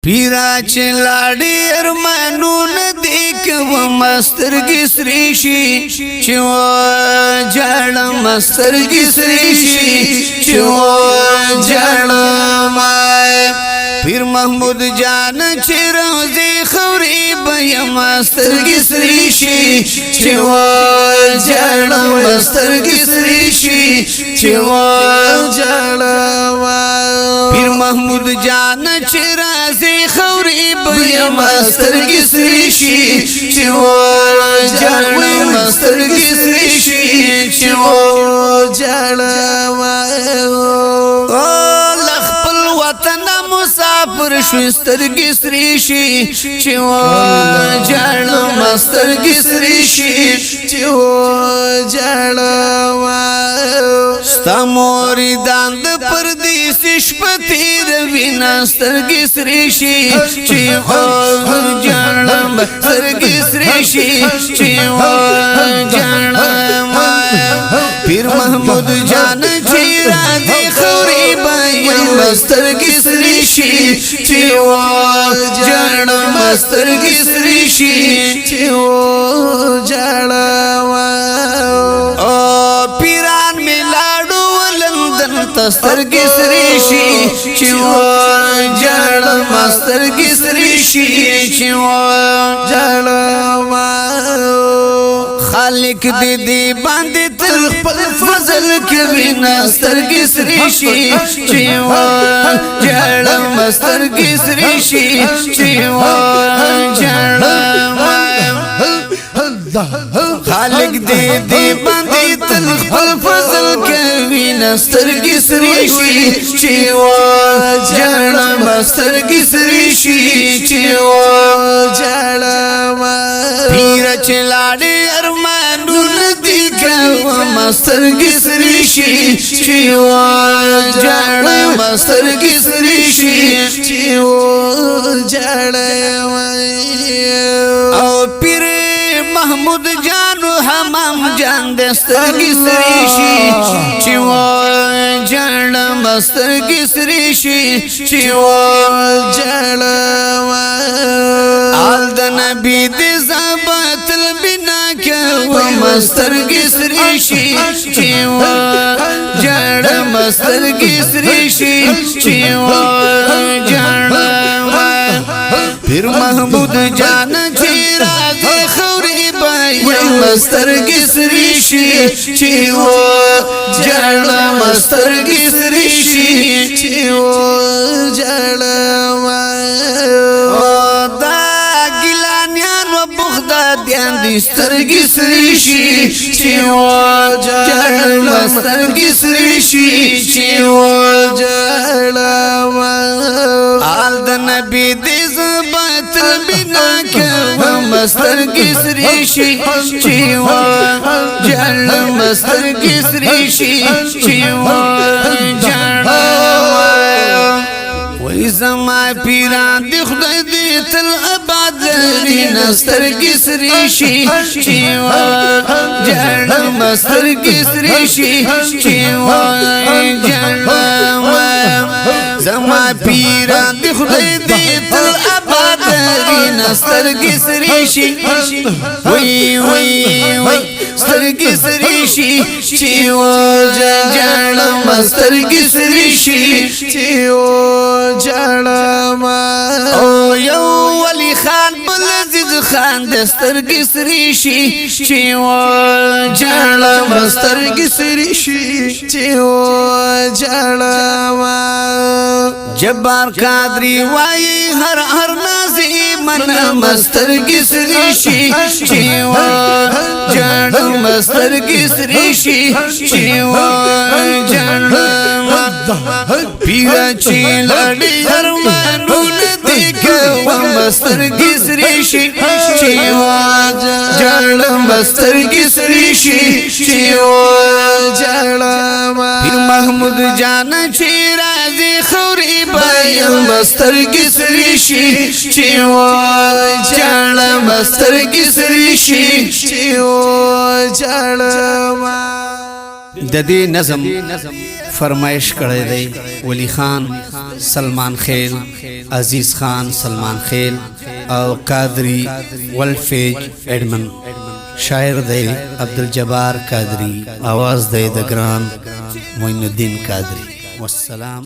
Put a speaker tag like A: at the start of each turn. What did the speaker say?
A: پیرا چلاړي ارمانون دیک و مسترګي سریشي چې و جړم مسترګي سریشي چې و جړم پیر محمود جان چې روزي خوري به مسترګي سریشي چې و جړم مسترګي سریشي چې و جړم پیر محمود جان چې رازي خوري به مسترګي سریشي چې و جړم مسترګي سریشي چې و جړم لخپل وطن مسافر شو سترګي سریشي چې و جړم مسترګي سریشي چې و جړم ستا موریدان د پردیس شپتی روینا سترګي سریشي چې و جړم سترګي سریشي چې و جړم پیر محمود جان چې راځي خوري به سترګي سریشي چې و جړم سترګي سریشي چې و جړم او پیران میلاړو ولندن تسترګي سریشي چې و جړم سترګي سریشي چې و جړم خالق دې باندې تل خپل فضل کوي نسترګي سریشي چې و جړم سترګي سریشي چې و جړم خالق دې باندې تل خپل فضل کوي نسترګي سریشي چې و جړم سترګي سریشي چې و جړم پیر چلاړي ارمانون دي کوم مسترګي سریشي چې و جړم مسترګي سریشي چې و جړم او پیر محمود جانو حمام جان دسترګي سریشي چې و جړم مسترګي سریشي چې و جړم آل د نبی دې زبات البنا کوم مسترګي سریشي چې و جړم مسترګي سریشي چې و جړم پیر محمود جان چې راځي خوري به مسترګي سریشي چې و جړم مسترګي سریشي چې و جړم دي سترګي سریشي چې و جړم سترګي سریشي چې و جړم آل د نبی دې زبات بنا کوم سترګي سریشي چې و جړم سترګي سریشي چې و جړم وای زما پیران دی خدای دې تل آباد لري نسترګي سریشي چې و جړم سترګي سریشي چې و جړم زما پیران دی خدای دې تل آباد لري نسترګي سریشي وای وای وای سترګي سریشي چې و جړم سترګي سریشي چې و جړم او یو ولی خان بل عزیز خان دسترګي سریشي چې و جړم سترګي سریشي چې و جړم جبار قادری وای هر نازي من مسترګي سریشي چې و جړم سترګي سریشي چې و جړم پیرا چې لړي ارمانون دي کوم سترګي سریشي چې و جړم سترګي سریشي چې و جړم پیر محمود جان چې راځي خوري به سترګي سریشي چې و جړم سترګي سریشي چې و جړم د دې نظم فرمایش کړی دی ولی خان سلمان خیل عزیز خان سلمان خیل او قادری ولفیج ایڈمن شاعر دی عبدالجبار قادری آواز دی د ګران معین الدین قادری والسلام